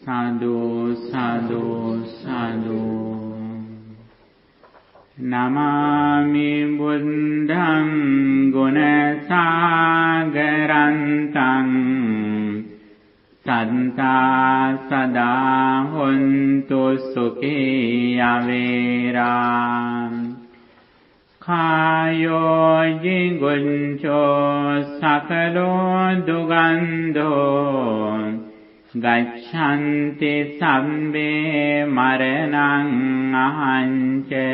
Sadhu, sadhu, sadhu. Namami buddham gunasagarantam santa sada hontu sukhi averam kayo jiguncho sakalo dugandho gachanti sabbe maranang ahanche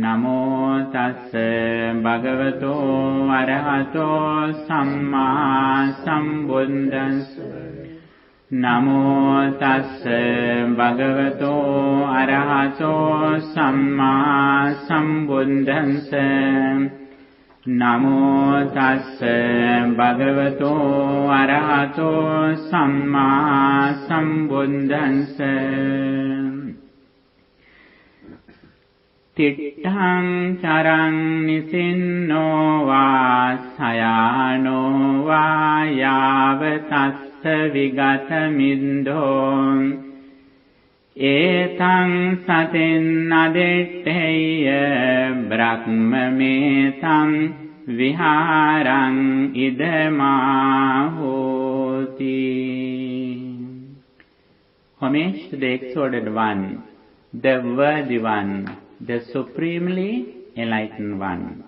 namo tassa bhagavato arahato samma sambuddhassa namo tassa bhagavato arahato samma sambuddhassa namo tassa bhagavato arahato samma sambuddhassa titthaṃ caraṃ nisinno vā sayāno vā yāvatassa vigatamiddho etaṃ satin aditteya brahmametam viharaṃ idamāhoti. Homage to the exalted one, the worthy one, the supremely enlightened one.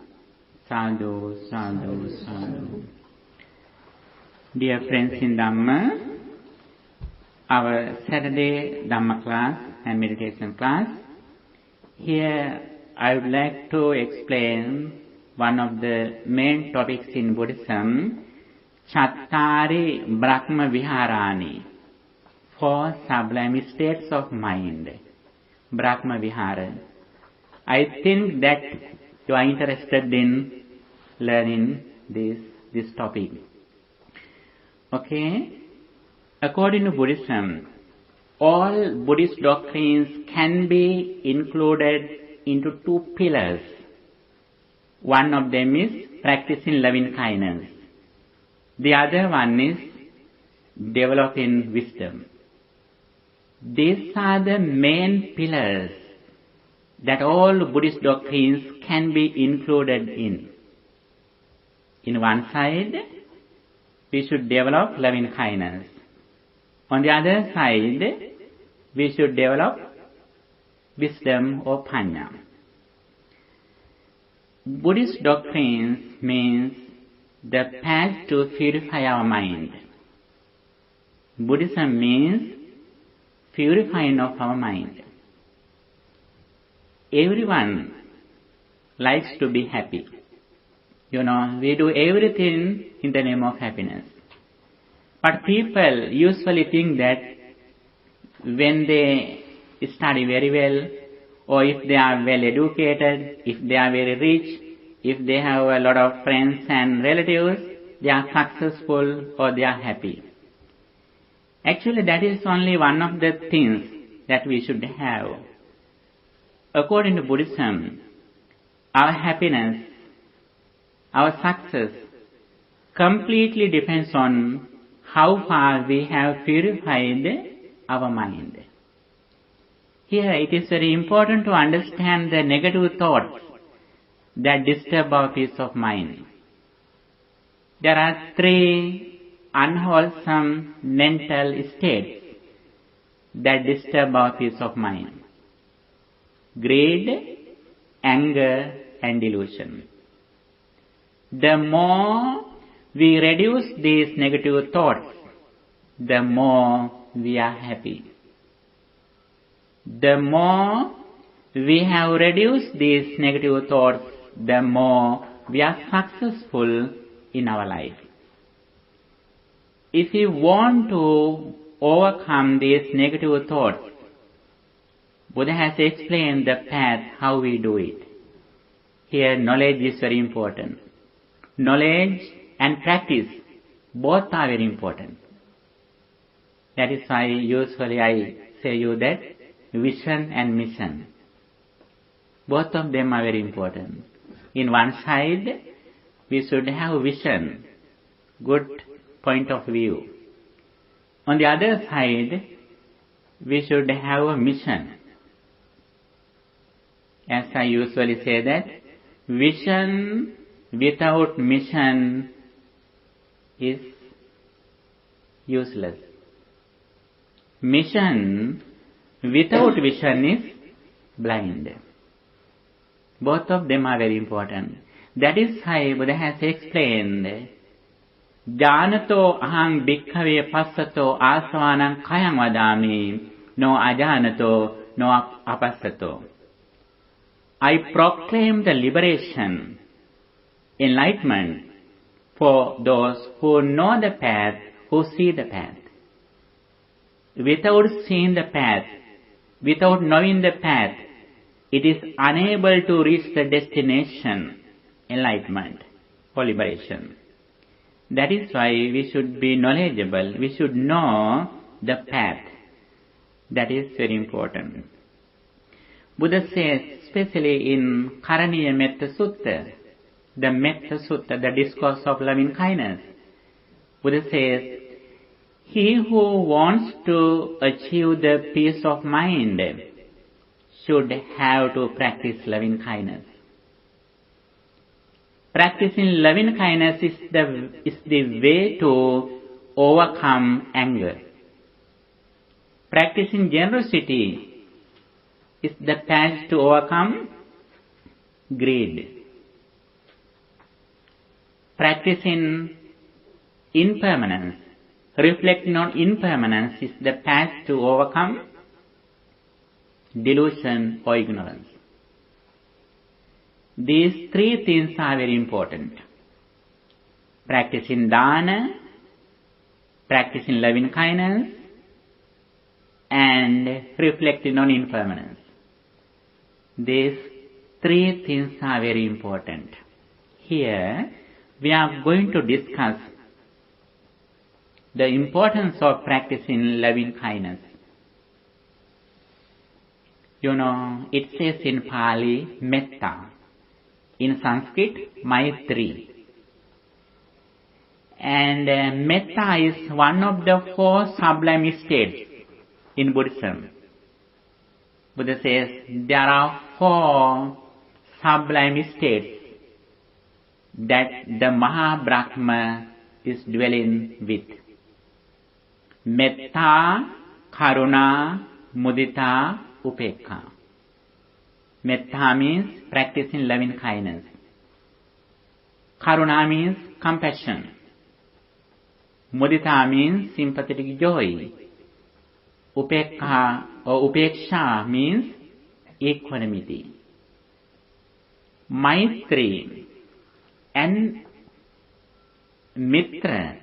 Sadhu, sadhu, sadhu. Dear friends in Dhamma, our Saturday Dhamma class and meditation class, here I would like to explain one of the main topics in Buddhism, Chattari Brahma Viharani, 4 sublime states of mind, Brahma Vihara. I think that you are interested in learning this topic. Okay? According to Buddhism, all Buddhist doctrines can be included into 2 pillars. One of them is practicing loving kindness. The other one is developing wisdom. These are the main pillars that all Buddhist doctrines can be included in. In one side, we should develop loving kindness. On the other side, we should develop wisdom or panya. Buddhist doctrines means the path to purify our mind. Buddhism means purifying of our mind. Everyone likes to be happy. We do everything in the name of happiness. But people usually think that when they study very well, or if they are well educated, if they are very rich, if they have a lot of friends and relatives, they are successful or they are happy. Actually, that is only one of the things that we should have. According to Buddhism, our happiness, our success completely depends on how far we have purified our mind. Here it is very important to understand the negative thoughts that disturb our peace of mind. There are 3 unwholesome mental states that disturb our peace of mind: greed, anger, and delusion. The more we reduce these negative thoughts, the more we are happy. The more we have reduced these negative thoughts, the more we are successful in our life. If we want to overcome these negative thoughts, Buddha has explained the path how we do it. Here knowledge is very important. Knowledge and practice, both are very important. That is why usually I say you that vision and mission, both of them are very important. In one side, we should have vision, good point of view. On the other side, we should have a mission. As I usually say that, vision without mission is useless. Mission without vision is blind. Both of them are very important. That is why Buddha has explained, Janato aham bhikkhave passato asvanam kayam vadami, no ajanato, no apassato. I proclaim the liberation, enlightenment for those who know the path, who see the path. Without seeing the path, without knowing the path, it is unable to reach the destination, enlightenment or liberation. That is why we should be knowledgeable. We should know the path. That is very important. Buddha says, especially in Karaniya Metta Sutta, the Metta Sutta, the discourse of loving kindness, Buddha says, he who wants to achieve the peace of mind should have to practice loving kindness. Practicing loving kindness is the way to overcome anger. Practicing generosity is the path to overcome greed. Practicing impermanence, reflecting on impermanence is the path to overcome delusion or ignorance. These three things are very important. Practicing dana, practicing loving kindness, and reflecting on impermanence. These three things are very important. Here, we are going to discuss the importance of practicing loving kindness. You know, it says in Pali, metta. In Sanskrit, maitri. And metta is one of the 4 sublime states in Buddhism. Buddha says there are 4 sublime states that the Maha-Brahma is dwelling with. Metta, karuna, mudita, upekha. Metta means practicing loving kindness. Karuna means compassion. Mudita means sympathetic joy. Upekha or upeksha means equanimity. Maitri and mitra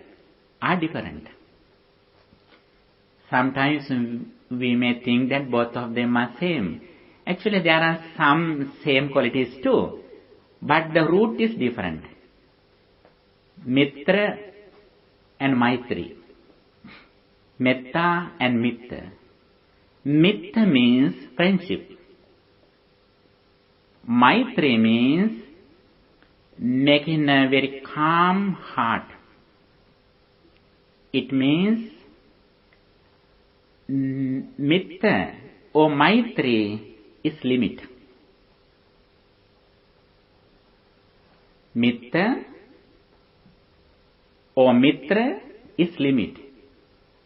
are different. Sometimes we may think that both of them are same. Actually, there are some same qualities too, but the root is different. Mitra and Maitri. Metta and Mitta. Mitta means friendship. Maitri means making a very calm heart. It means Mitta or Maitri is limit. Mitta or Mitra is limit.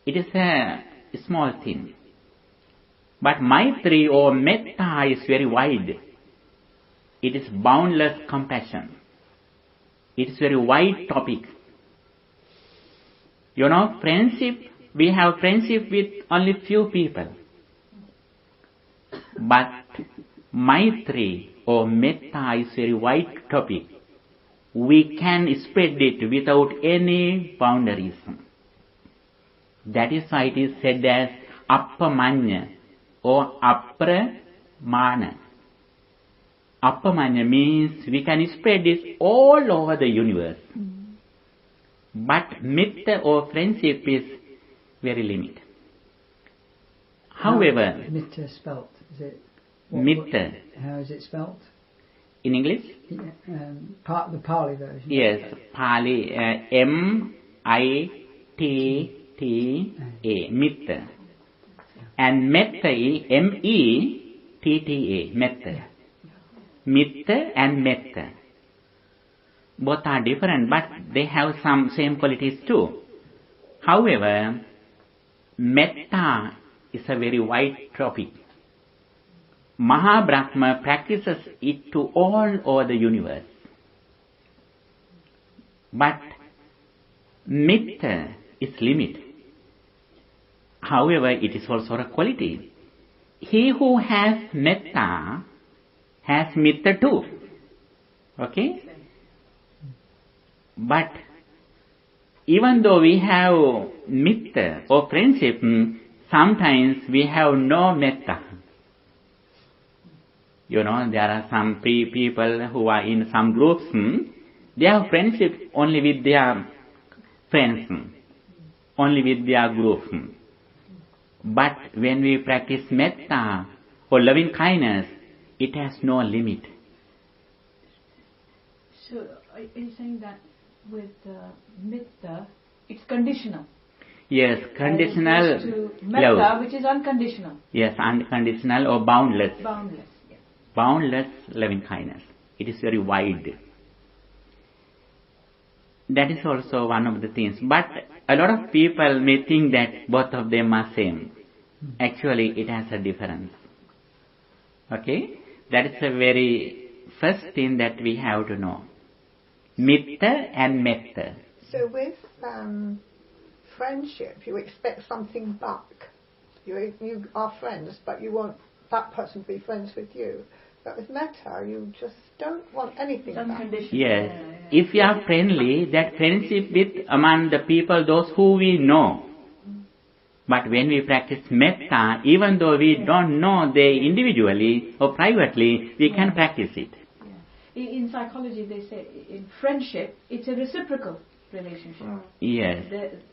It is a small thing. But Maitri or Metta is very wide. It is boundless compassion. It is very wide topic. You know, friendship, we have friendship with only few people. But Maitri or Metta is very wide topic. We can spread it without any boundaries. That is why it is said as appamanya or apramana. Appamanya means we can spread it all over the universe. But Mitta or friendship is very limited. However, Mitta spelt, is it? Mitta. How is it spelt? In English? The Pali version. Yes, Pali, M-I-T-R-A. M-E-T-T-A, Mitta. And Metta is M-E-T-T-A, Metta. Mitta and Metta. Both are different, but they have some same qualities too. However, Metta is a very wide topic. Mahabrahma practices it to all over the universe. But Mitta is limit. However, it is also a quality. He who has Metta has Mitta too. Okay? But even though we have Mitta or friendship, sometimes we have no Metta. There are some people who are in some groups, they have friendship only with their friends, only with their group. But when we practice Metta or loving kindness, it has no limit. So, are you saying that with Mitta, it's conditional? Yes, conditional as to Metta, love. which is unconditional. Yes, unconditional or boundless. Boundless, yes. Boundless loving kindness. It is very wide. That is also one of the things. But a lot of people may think that both of them are same. Actually, it has a difference. Okay? That is the very first thing that we have to know. Mitta and Metta. So with friendship, you expect something back. You are friends, but you want that person to be friends with you. But with Metta, you just don't want anything back. Yes. If we are friendly, that friendship with among the people, those who we know. But when we practice Metta, even though we don't know they individually or privately, we can practice it. In psychology, they say in friendship, it's a reciprocal relationship. Yes.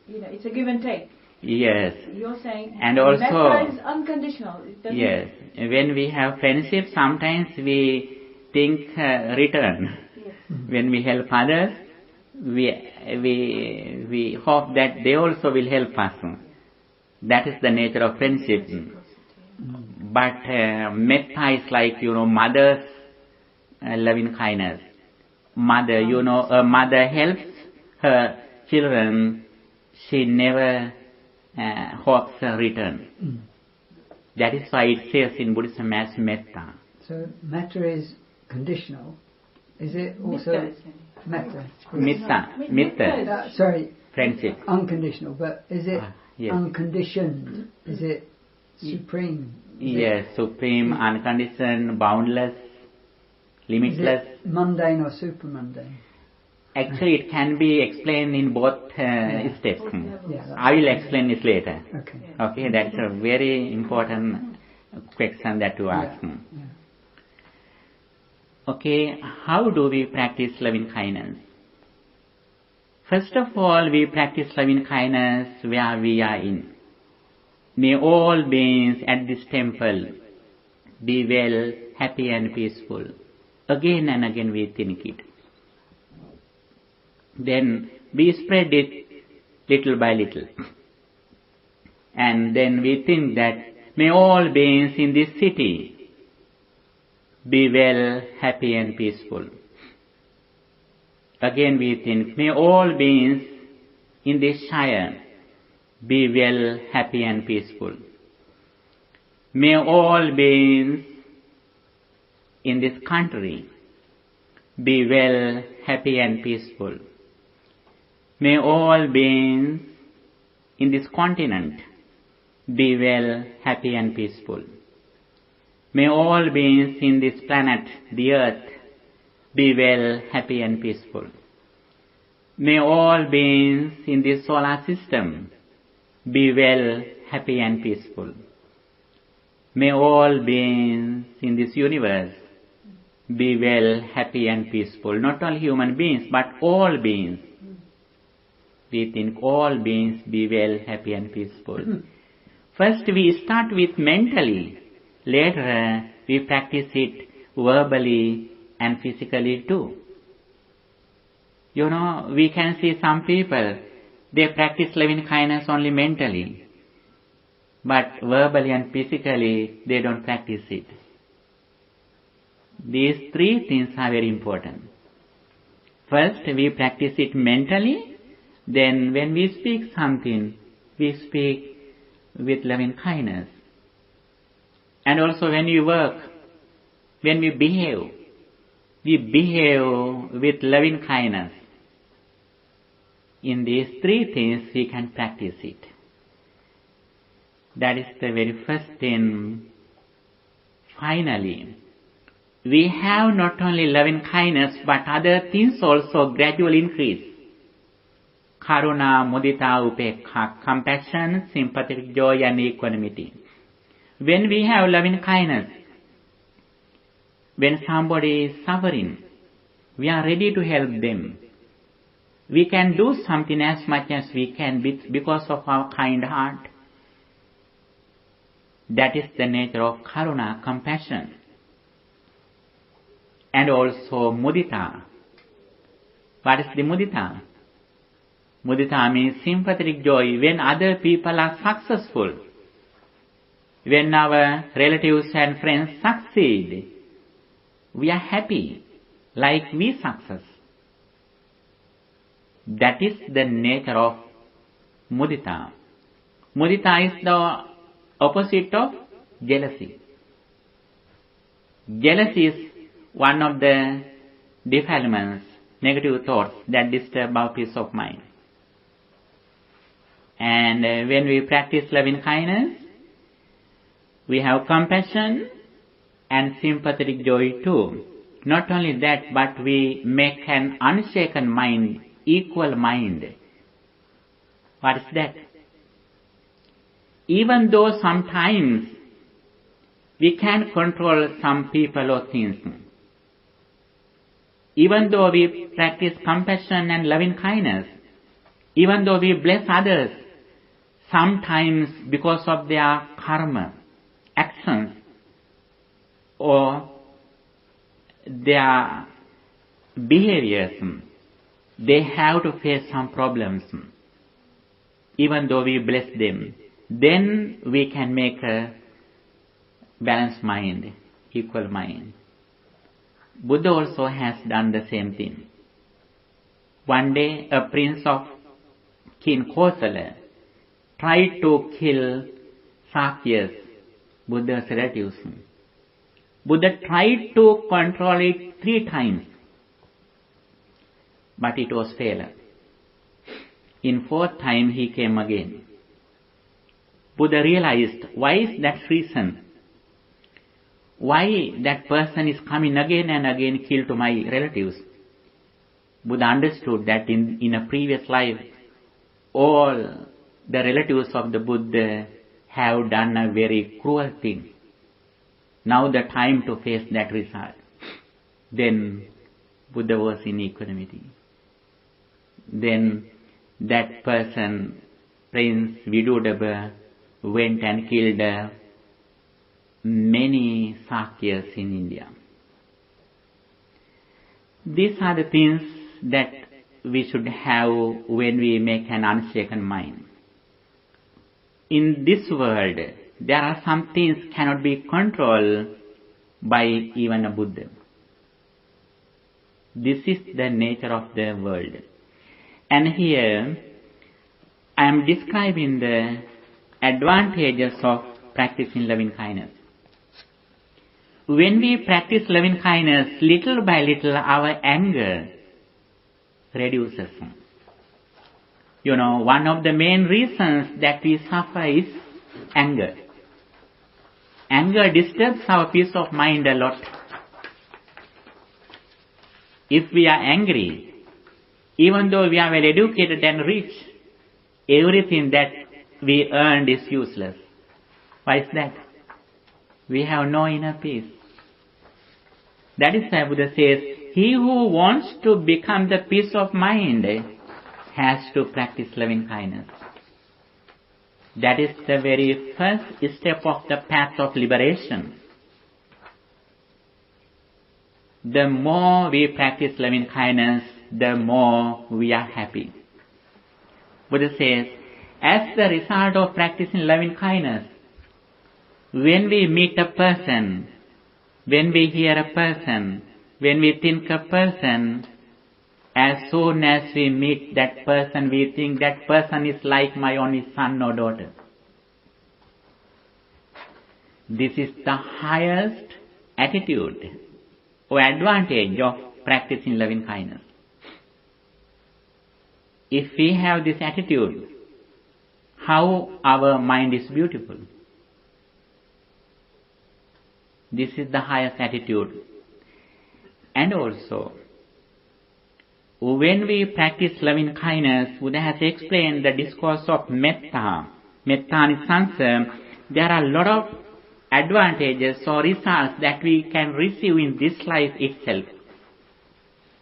It's a give and take. Yes. You're saying and also Metta is unconditional. Yes. When we have friendship, sometimes we think return. Yes. When we help others, we hope that they also will help us. That is the nature of friendship. But Metta is like, mother's loving kindness. Mother, a mother helps her children, she never hopes a return. That is why it says in Buddhism as Metta. So Metta is conditional. Is it also Metta? Mitta. Sorry. Friendship. Unconditional, but is it yes. unconditioned? Is it supreme? Yes, supreme, unconditioned, boundless, limitless. Is it mundane or super mundane? Actually, it can be explained in both steps. Yeah, I will explain this later. Okay, that's a very important question that you ask. Yeah. Okay, how do we practice loving kindness? First of all, we practice loving kindness where we are in. May all beings at this temple be well, happy and peaceful. Again and again we think it. Then we spread it little by little. And then we think that may all beings in this city be well, happy and peaceful. Again we think, may all beings in this shire be well, happy and peaceful. May all beings in this country be well, happy and peaceful. May all beings in this continent be well, happy and peaceful. May all beings in this planet, the earth, be well, happy and peaceful. May all beings in this solar system be well, happy and peaceful. May all beings in this universe be well, happy and peaceful. Not only human beings, but all beings. We think all beings be well, happy and peaceful. First we start with mentally. Later we practice it verbally and physically too. We can see some people, they practice loving kindness only mentally, but verbally and physically they don't practice it. These three things are very important. First, we practice it mentally. Then when we speak something, we speak with loving kindness. And also when we work, when we behave with loving kindness. In these three things we can practice it. That is the very first thing. Finally, we have not only loving kindness but other things also gradually increase. Karuna, mudita, upekha, compassion, sympathetic joy and equanimity. When we have loving kindness, when somebody is suffering, we are ready to help them. We can do something as much as we can because of our kind heart. That is the nature of karuna, compassion. And also mudita. What is the mudita? Mudita means sympathetic joy when other people are successful. When our relatives and friends succeed, we are happy, like we success. That is the nature of mudita. Mudita is the opposite of jealousy. Jealousy is one of the defilements, negative thoughts that disturb our peace of mind. And when we practice loving kindness, we have compassion and sympathetic joy too. Not only that, but we make an unshaken mind, equal mind. What is that? Even though sometimes we can't control some people or things, even though we practice compassion and loving kindness, even though we bless others, sometimes because of their karma, actions, or their behaviors, they have to face some problems. Even though we bless them, then we can make a balanced mind, equal mind. Buddha also has done the same thing. One day a prince of King Kosala tried to kill Sakyas, Buddha's relatives. Buddha tried to control it 3 times, but it was failure. In 4th time he came again. Buddha realized, why is that reason? Why that person is coming again and again kill to my relatives? Buddha understood that in a previous life, all the relatives of the Buddha have done a very cruel thing. Now the time to face that result. Then Buddha was in equanimity. Then that person, Prince Vidudaba, went and killed many Sakyas in India. These are the things that we should have when we make an unshaken mind. In this world, there are some things cannot be controlled by even a Buddha. This is the nature of the world. And here, I am describing the advantages of practicing loving kindness. When we practice loving kindness, little by little our anger reduces. One of the main reasons that we suffer is anger. Anger disturbs our peace of mind a lot. If we are angry, even though we are well educated and rich, everything that we earned is useless. Why is that? We have no inner peace. That is why Buddha says, he who wants to become the peace of mind has to practice loving kindness. That is the very first step of the path of liberation. The more we practice loving kindness, the more we are happy. Buddha says, as the result of practicing loving kindness, when we meet a person, when we hear a person, when we think a person, as soon as we meet that person, we think that person is like my only son or daughter. This is the highest attitude or advantage of practicing loving kindness. If we have this attitude, how our mind is beautiful. This is the highest attitude. And also, when we practice loving kindness, Buddha has explained the discourse of metta, mettanisansa. There are a lot of advantages or results that we can receive in this life itself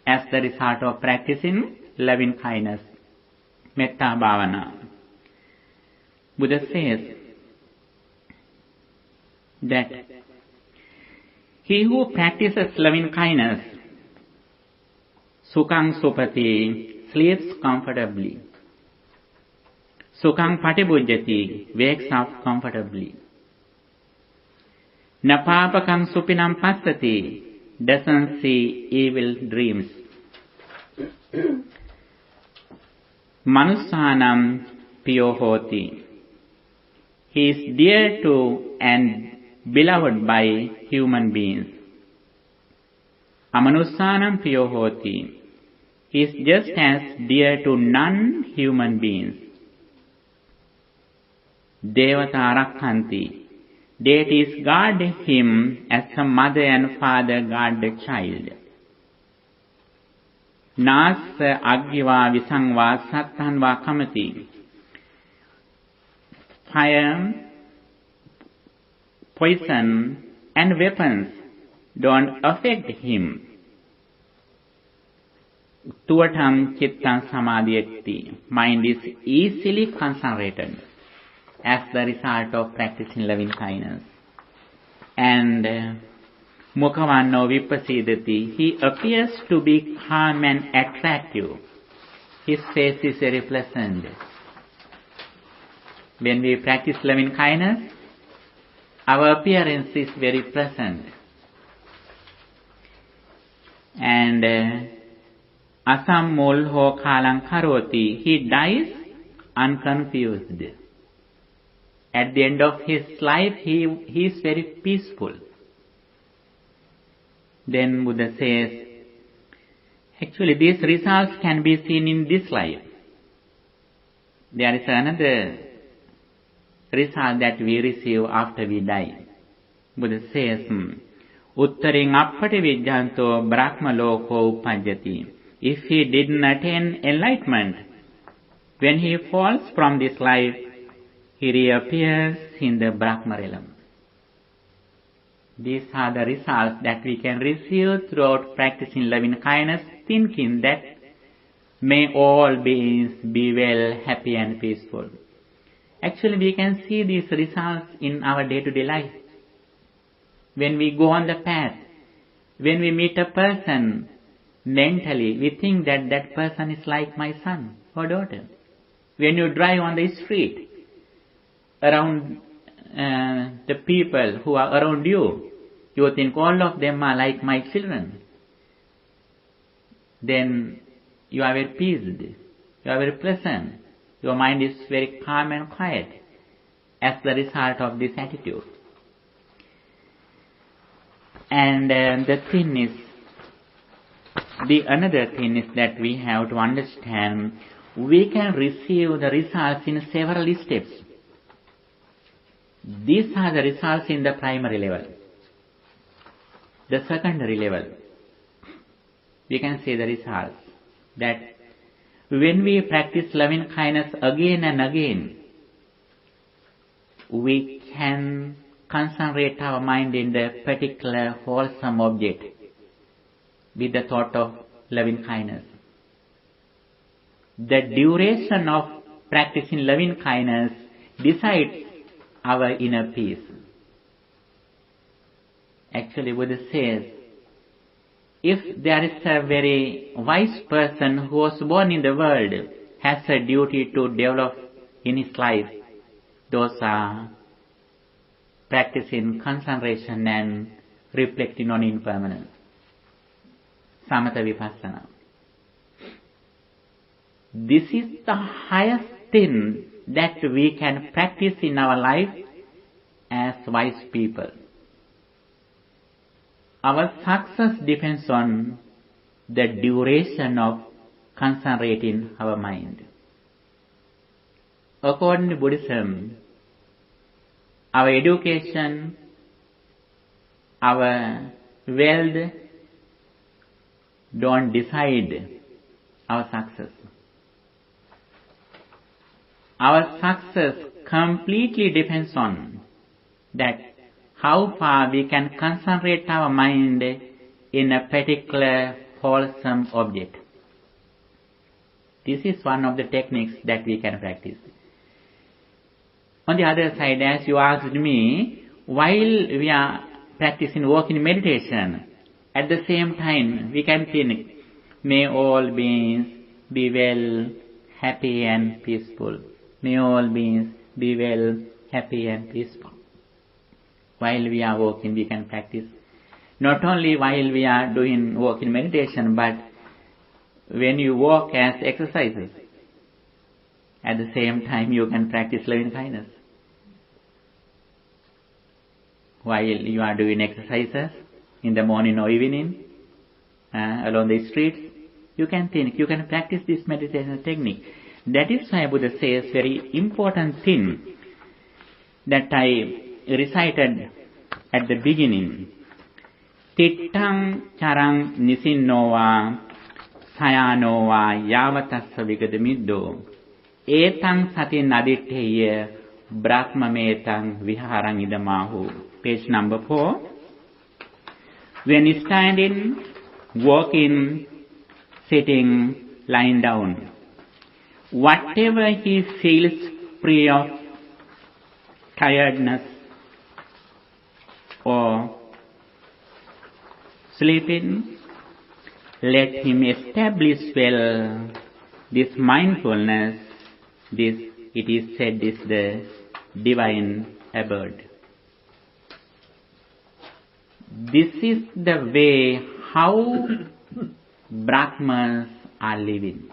as the result of practicing loving kindness, metta bhavana. Buddha says that he who practices loving kindness, sukhang supati, sleeps comfortably. Sukhang patibujjati, wakes up comfortably. Napapakang supinam passati, doesn't see evil dreams. Manussanam piyo hoti, he is dear to and beloved by human beings. Amanussanam piyo hoti, he is just as dear to non-human beings. Devata rakhanti, deities guard him as a mother and father guard the child. Nasa aggiva visangva sattanva kamati, fire, poison and weapons don't affect him. Tuvatam chittam samadhyati, mind is easily concentrated as the result of practicing loving kindness. And mukhavanno vipasidati, he appears to be calm and attractive. His face is very pleasant. When we practice loving kindness, our appearance is very pleasant. And asammulho kalang karoti, he dies unconfused. At the end of his life, he is very peaceful. Then Buddha says, actually these results can be seen in this life. There is another result that we receive after we die. Buddha says, Uttaring appati vijjanto Brahma loko upajjati. If he didn't attain enlightenment, when he falls from this life, he reappears in the Brahma realm. These are the results that we can receive throughout practicing loving kindness, thinking that may all beings be well, happy and peaceful. Actually, we can see these results in our day-to-day life. When we go on the path, when we meet a person, mentally we think that that person is like my son or daughter. When you drive on the street, around the people who are around you, you think all of them are like my children. Then you are very pleased, you are very pleasant, your mind is very calm and quiet as the result of this attitude. And the another thing is that we have to understand, we can receive the results in several steps. These are the results in the primary level. The secondary level, we can see the results that when we practice loving kindness again and again, we can concentrate our mind in the particular wholesome object with the thought of loving kindness. The duration of practicing loving kindness decides our inner peace. Actually, Buddha says, if there is a very wise person who was born in the world, has a duty to develop in his life, those are practicing concentration and reflecting on impermanence. Samatha Vipassana. This is the highest thing that we can practice in our life as wise people. Our success depends on the duration of concentrating our mind. According to Buddhism, our education, our wealth don't decide our success. Our success completely depends on that how far we can concentrate our mind in a particular wholesome object. This is one of the techniques that we can practice. On the other side, as you asked me, while we are practicing walking meditation, at the same time we can think, may all beings be well, happy and peaceful. May all beings be well, happy and peaceful. While we are walking, we can practice. Not only while we are doing walking meditation, but when you walk as exercises, at the same time you can practice loving kindness. While you are doing exercises in the morning or evening, along the streets, you can think, you can practice this meditation technique. That is why Buddha says very important thing that I recited at the beginning. Tittang charang nisinnova sayanova yavatassa vigadamiddo etang satin aditteya brahmametang viharang idamahu. Page number 4. When standing, walking, sitting, lying down, whatever he feels free of tiredness or sleeping, let him establish well this mindfulness. This, it is said, is the divine abode. This is the way how Brahmas are living.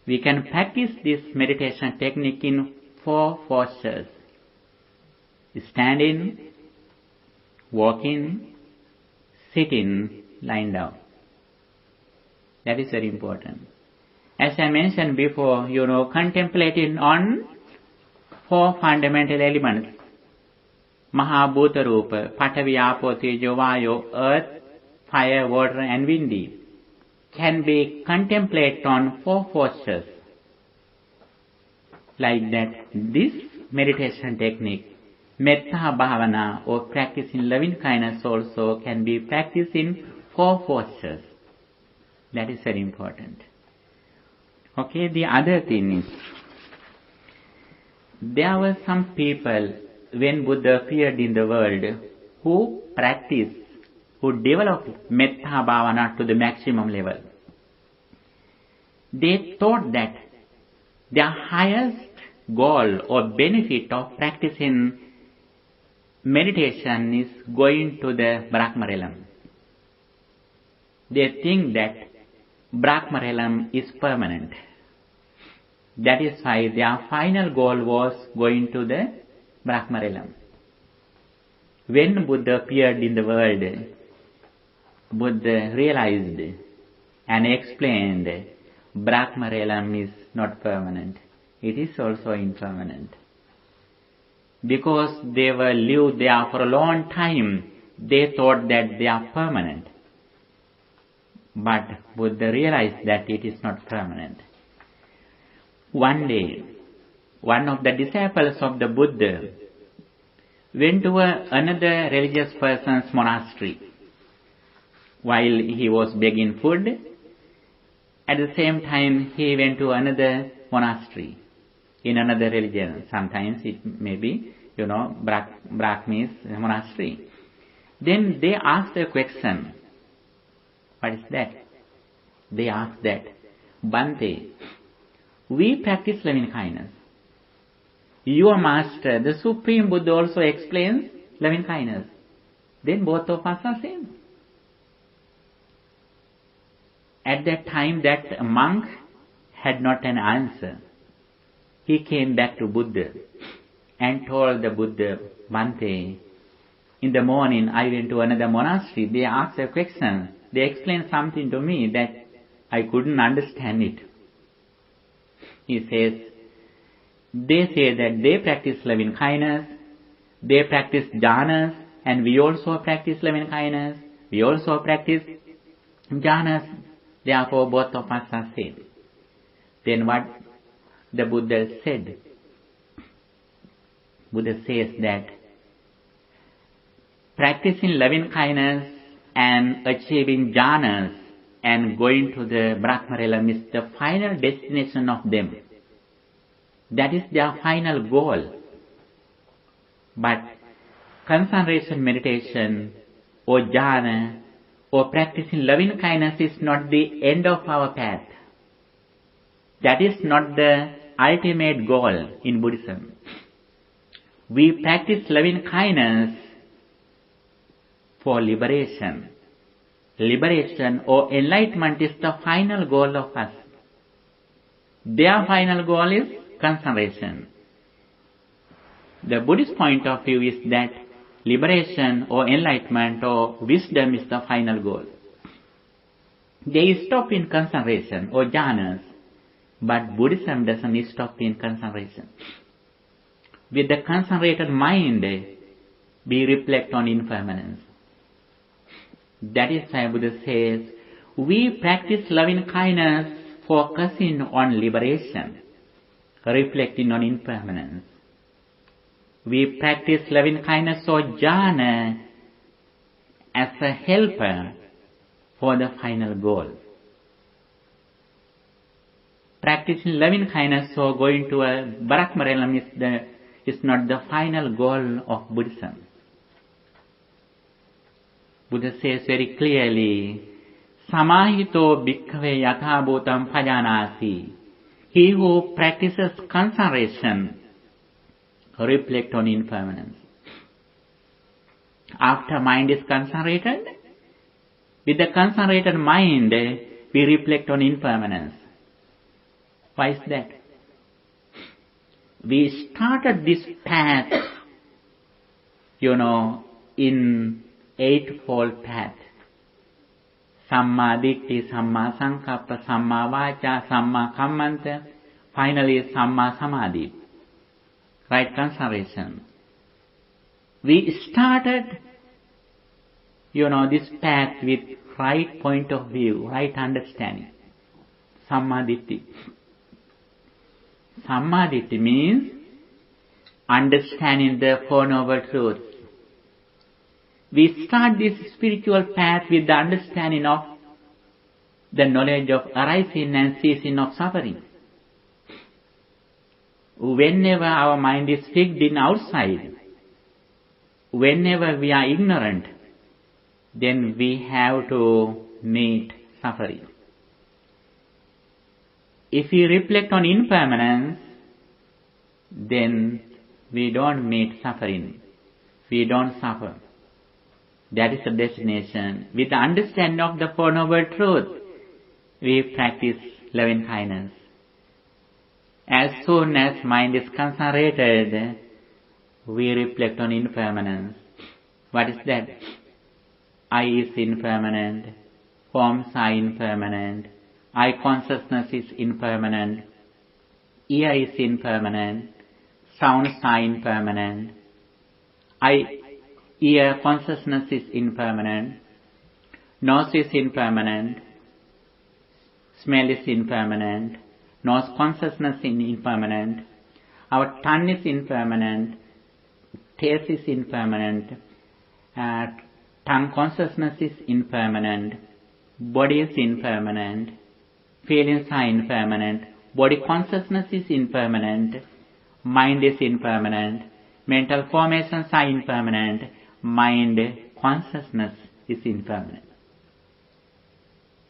We can practice this meditation technique in 4 postures: standing, walking, sitting, lying down. That is very important. As I mentioned before, contemplating on 4 fundamental elements: Mahabhuta Rupa, Patavi, Apo, Tejo, Vayo, earth, fire, water and windy, can be contemplated on 4 postures. Like that, this meditation technique, Metta Bhavana or practicing loving kindness also can be practiced in 4 postures. That is very important. Okay, the other thing is, there were some people when Buddha appeared in the world who practiced, who developed Metta Bhavana to the maximum level. They thought that their highest goal or benefit of practicing meditation is going to the Brahma realm. They think that Brahma realm is permanent. That is why their final goal was going to the Brahma realm. When Buddha appeared in the world, Buddha realized and explained Brahma realm is not permanent. It is also impermanent. Because they were lived there for a long time, they thought that they are permanent. But Buddha realized that it is not permanent. One day, one of the disciples of the Buddha went to another religious person's monastery. While he was begging food, at the same time he went to another monastery in another religion. Sometimes it may be, Brahmins monastery. Then they asked a question. What is that? They asked that, Bhante, we practice loving kindness. Your master, the Supreme Buddha, also explains loving kindness. Then both of us are same. At that time, that monk had not an answer. He came back to Buddha and told the Buddha, Bhante, in the morning I went to another monastery. They asked a question. They explained something to me that I couldn't understand it. He says, they say that they practice loving kindness, they practice jhanas, and we also practice loving kindness, we also practice jhanas. Therefore, both of us are same. Then what the Buddha said? Buddha says that practicing loving kindness and achieving jhanas and going to the Brahma realm is the final destination of them. That is their final goal. But concentration meditation or jhana or practicing loving kindness is not the end of our path. That is not the ultimate goal in Buddhism. We practice loving kindness for liberation. Liberation or enlightenment is the final goal of us. Their final goal is concentration. The Buddhist point of view is that liberation or enlightenment or wisdom is the final goal. They stop in concentration or jhanas, but Buddhism doesn't stop in concentration. With the concentrated mind, we reflect on impermanence. That is why Buddha says, we practice loving kindness focusing on liberation, reflecting on impermanence. We practice loving kindness or jhana as a helper for the final goal. Practicing loving kindness or going to a Brahma realm is not the final goal of Buddhism. Buddha says very clearly, Samahito bhikkhave yatha bhutam bhajanasi. He who practices concentration reflect on impermanence. After mind is concentrated, with the concentrated mind, we reflect on impermanence. Why is that? We started this path, in eightfold path. Samma Ditti, Samma Sankappa, Samma Vacha, Samma Kammanta, finally Samma Samadhi. Right concentration. We started, this path with right point of view, right understanding. Samma Ditti. Samma Ditti means understanding the Four Noble Truths. We start this spiritual path with the understanding of the knowledge of arising and ceasing of suffering. Whenever our mind is fixed in outside, whenever we are ignorant, then we have to meet suffering. If we reflect on impermanence, then we don't meet suffering. We don't suffer. That is the destination. With the understanding of the Four Noble Truths, we practice loving kindness. As soon as mind is concentrated, we reflect on impermanence. What is that? I is impermanent. Forms are impermanent. I consciousness is impermanent. Ear is impermanent. Sounds are impermanent. Ear consciousness is impermanent. Nose is impermanent. Smell is impermanent. Nose consciousness is impermanent. Our tongue is impermanent. Taste is impermanent. Tongue consciousness is impermanent. Body is impermanent. Feelings are impermanent. Body consciousness is impermanent. Mind is impermanent. Mental formations are impermanent. Mind consciousness is impermanent.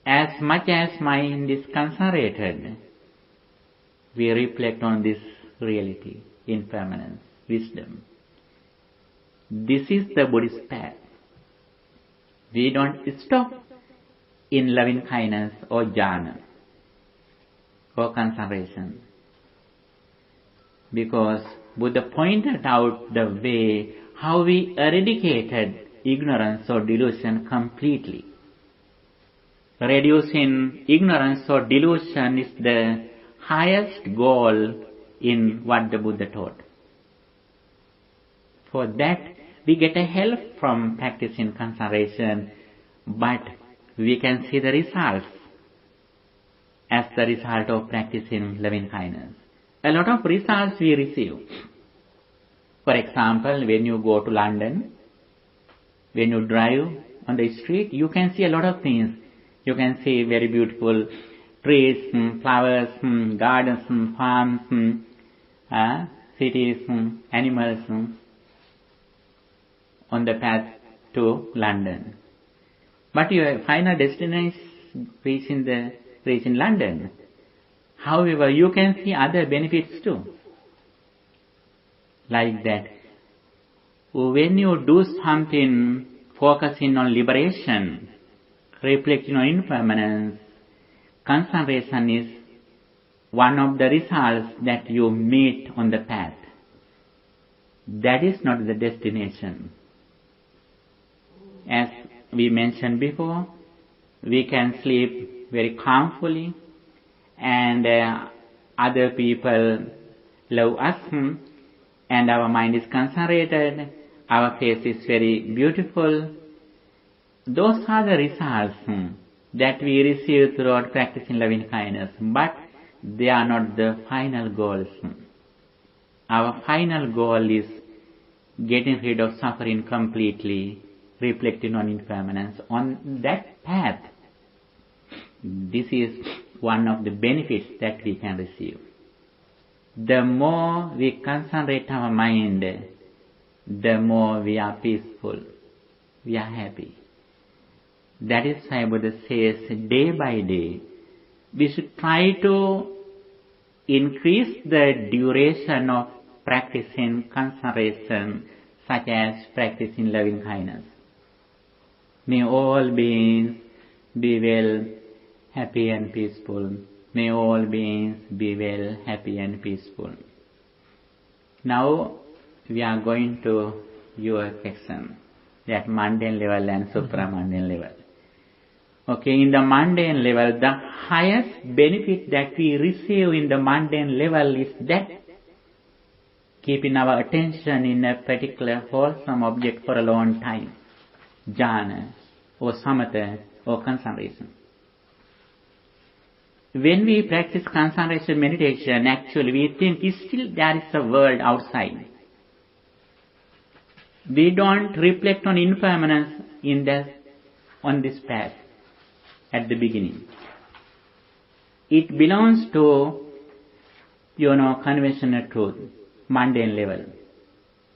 as much as mind is concentrated, we reflect on this reality, impermanence, wisdom. This is the Buddhist path. We don't stop in loving kindness or jhana or concentration, because Buddha pointed out the way how we eradicated ignorance or delusion completely. Reducing ignorance or delusion is the highest goal in what the Buddha taught. For that, we get a help from practicing concentration, but we can see the results as the result of practicing loving kindness. A lot of results we receive. For example, when you go to London, when you drive on the street, you can see a lot of things. You can see very beautiful trees, flowers, gardens, farms, cities, animals on the path to London. But your final destination is in London. However, you can see other benefits too. Like that, when you do something focusing on liberation, reflecting on impermanence, concentration is one of the results that you meet on the path. That is not the destination. As we mentioned before, we can sleep very calmly, and other people love us, and our mind is concentrated, our face is very beautiful. Those are the results that we receive throughout practicing loving kindness, but they are not the final goals. Our final goal is getting rid of suffering completely, reflecting on impermanence. On that path, this is one of the benefits that we can receive. The more we concentrate our mind, the more we are peaceful, we are happy. That is why Buddha says, day by day, we should try to increase the duration of practicing concentration, such as practicing loving kindness. May all beings be well, happy and peaceful. May all beings be well, happy and peaceful. Now we are going to your section, that mundane level and supramundane level. Okay, in the mundane level, the highest benefit that we receive in the mundane level is that keeping our attention in a particular wholesome object for a long time, jhana or samatha or concentration. When we practice concentration meditation, actually we think still there is a world outside. We don't reflect on impermanence on this path at the beginning. It belongs to, conventional truth, mundane level.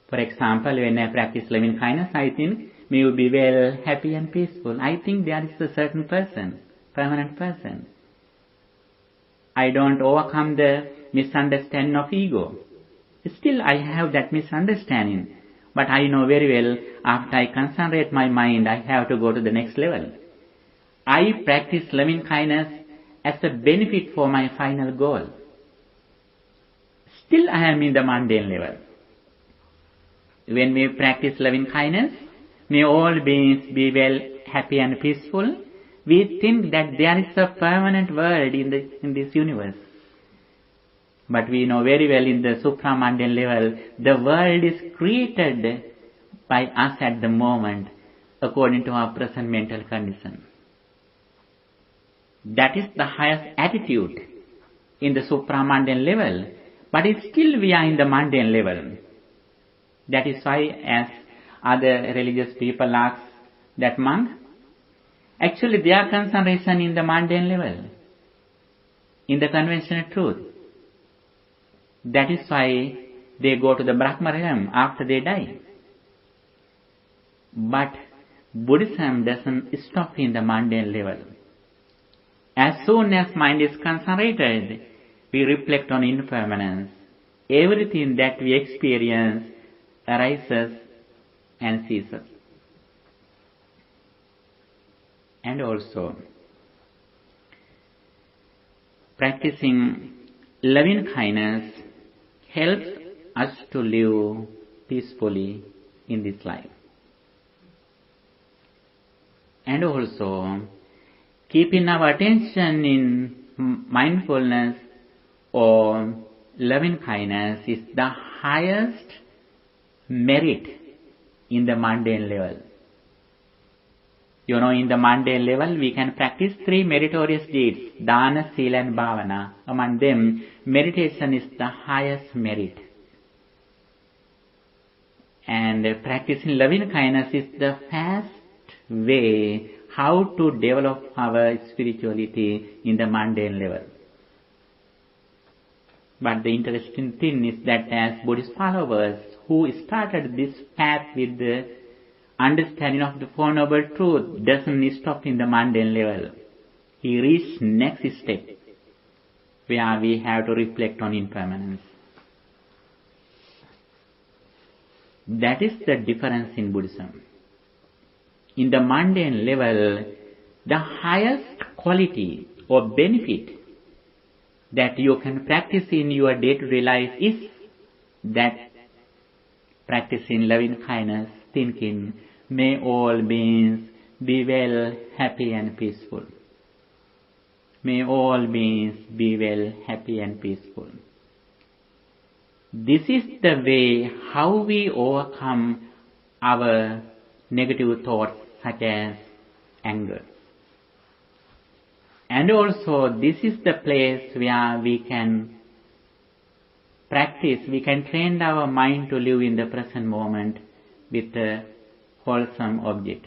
For example, when I practice loving kindness, I think, may you be well, happy and peaceful. I think there is a certain person, permanent person. I don't overcome the misunderstanding of ego. Still I have that misunderstanding. But I know very well, after I concentrate my mind, I have to go to the next level. I practice loving kindness as a benefit for my final goal. Still I am in the mundane level. When we practice loving kindness, may all beings be well, happy and peaceful, we think that there is a permanent world in this universe. But we know very well in the supramundane level, the world is created by us at the moment according to our present mental condition. That is the highest attitude in the supramundane level, but still we are in the mundane level. That is why, as other religious people ask that monk, actually their concentration in the mundane level, in the conventional truth. That is why they go to the Brahma realm after they die. But Buddhism doesn't stop in the mundane level. As soon as mind is concentrated, we reflect on impermanence. Everything that we experience arises and ceases. And also, practicing loving kindness helps us to live peacefully in this life. And also, keeping our attention in mindfulness or loving kindness is the highest merit in the mundane level. In the mundane level, we can practice 3 meritorious deeds, dana, sila and bhavana. Among them, meditation is the highest merit. And practicing loving kindness is the fast way how to develop our spirituality in the mundane level. But the interesting thing is that as Buddhist followers who started this path with the understanding of the Four Noble Truths doesn't stop in the mundane level. He reached next step where we have to reflect on impermanence. That is the difference in Buddhism. In the mundane level, the highest quality or benefit that you can practice in your day-to-day life is that practicing loving kindness, thinking, may all beings be well, happy and peaceful. May all beings be well, happy and peaceful. This is the way how we overcome our negative thoughts such as anger. And also this is the place where we can practice, we can train our mind to live in the present moment with a wholesome object.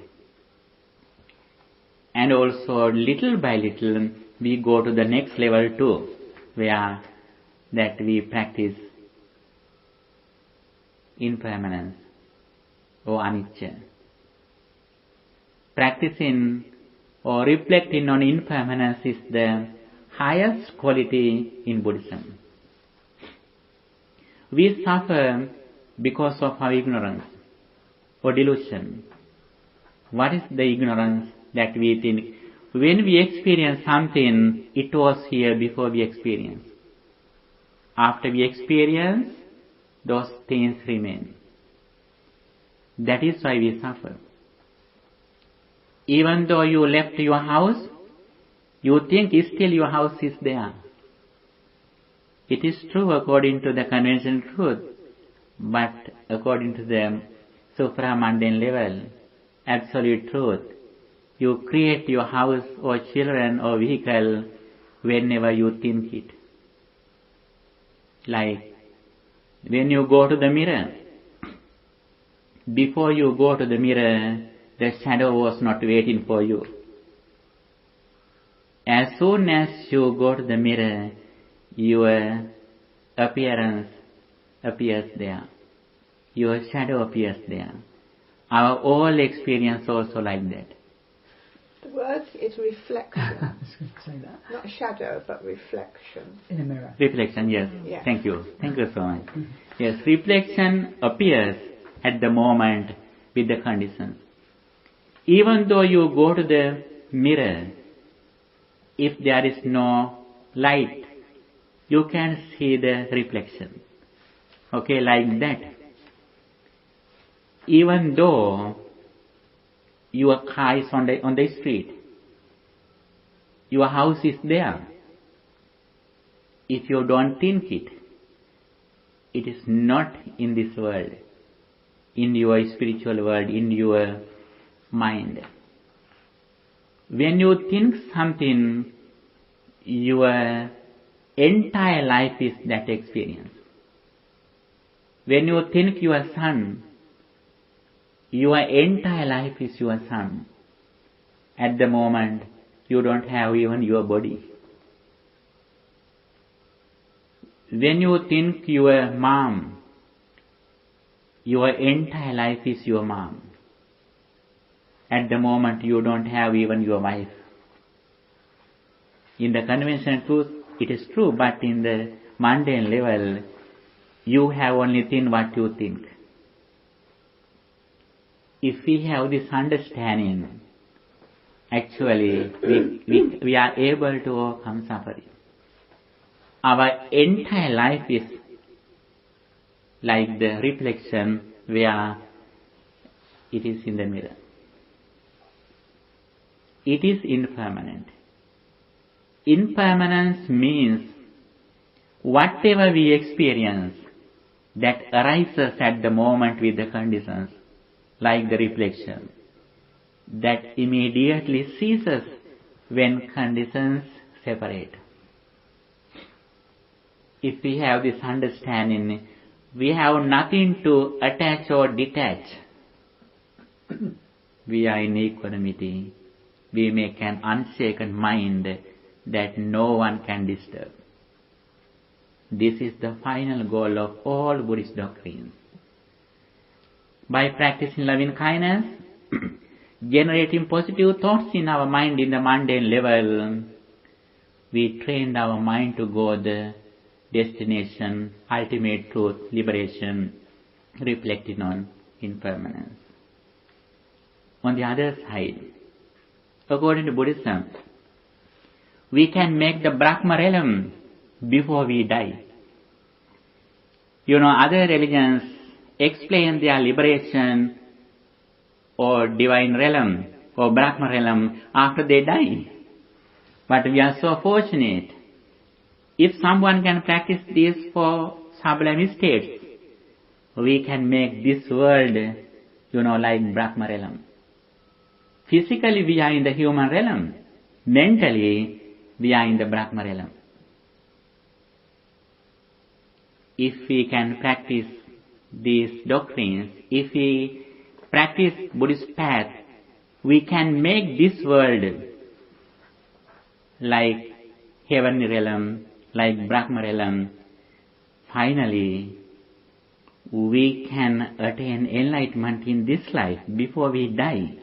And also little by little we go to the next level too, where that we practice impermanence or anicca. Practicing or reflecting on impermanence is the highest quality in Buddhism. We suffer because of our ignorance or delusion. What is the ignorance that we think? When we experience something, it was here before we experience. After we experience, those things remain. That is why we suffer. Even though you left your house, you think still your house is there. It is true according to the conventional truth, but according to the supramundane level, absolute truth, you create your house or children or vehicle whenever you think it. Like when you go to the mirror, before you go to the mirror, the shadow was not waiting for you. As soon as you go to the mirror, your appearance appears there. Your shadow appears there. Our whole experience also like that. The word is reflection. I was going to say that. Not shadow, but reflection. In a mirror. Reflection, yes. Yes. Thank you. Thank you so much. Yes, reflection appears at the moment with the conditions. Even though you go to the mirror, if there is no light, you can see the reflection. Okay, like that. Even though your car is on the street, your house is there. If you don't think it, it is not in this world, in your spiritual world, in your mind. When you think something, your entire life is that experience. When you think your son, your entire life is your son. At the moment, you don't have even your body. When you think your mom, your entire life is your mom. At the moment, you don't have even your wife. In the conventional truth, it is true, but in the mundane level, you have only seen what you think. If we have this understanding, actually, we are able to overcome suffering. Our entire life is like the reflection where it is in the mirror. It is impermanent. Impermanence means whatever we experience that arises at the moment with the conditions, like the reflection, that immediately ceases when conditions separate. If we have this understanding, we have nothing to attach or detach. We are in equanimity. We make an unshaken mind that no one can disturb. This is the final goal of all Buddhist doctrines. By practicing loving kindness, generating positive thoughts in our mind in the mundane level, we trained our mind to go the destination, ultimate truth, liberation, reflecting on impermanence. On the other side, according to Buddhism, we can make the Brahma realm before we die. Other religions explain their liberation or divine realm or Brahma realm after they die. But we are so fortunate. If someone can practice this for sublime states, we can make this world, like Brahma realm. Physically, we are in the human realm. Mentally, we are in the Brahma realm. If we can practice these doctrines, if we practice Buddhist path, we can make this world like heavenly realm, like Brahma realm. Finally, we can attain enlightenment in this life before we die.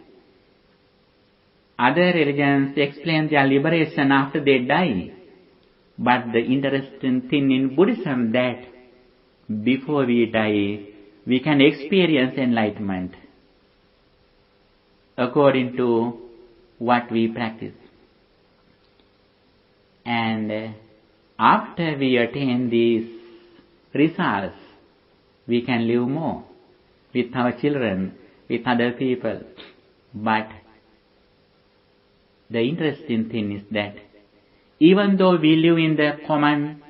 Other religions explain their liberation after they die. But the interesting thing in Buddhism that before we die, we can experience enlightenment according to what we practice. And after we attain these results, we can live more with our children, with other people. But the interesting thing is that even though we live in the common,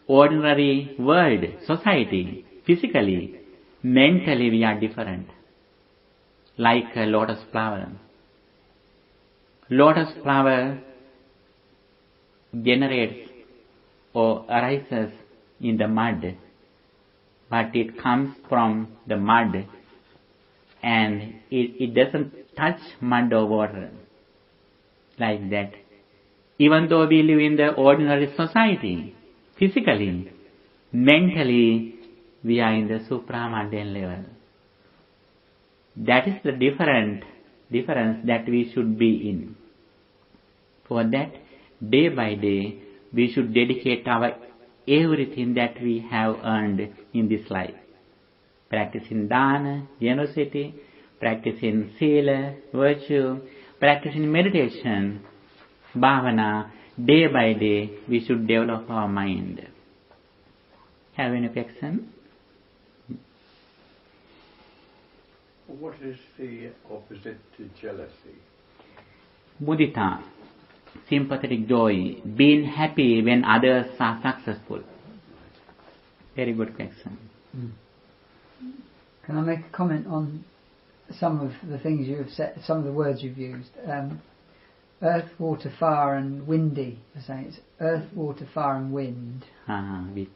ordinary world, society, physically, mentally we are different. Like a lotus flower. Lotus flower generates or arises in the mud, but it comes from the mud and it doesn't touch mud or water. Like that. Even though we live in the ordinary society, physically, mentally, we are in the supramundane level. That is the difference that we should be in. For that, day by day, we should dedicate our everything that we have earned in this life. Practicing dana, generosity, practicing sila, virtue, practicing meditation, bhavana, day by day, we should develop our mind. Have any question? What is the opposite to jealousy? Mudita, sympathetic joy, being happy when others are successful. Very good question. Can I make a comment on some of the things you have said, some of the words you've used? Earth, water, fire and windy. I say it's earth, water, fire and wind.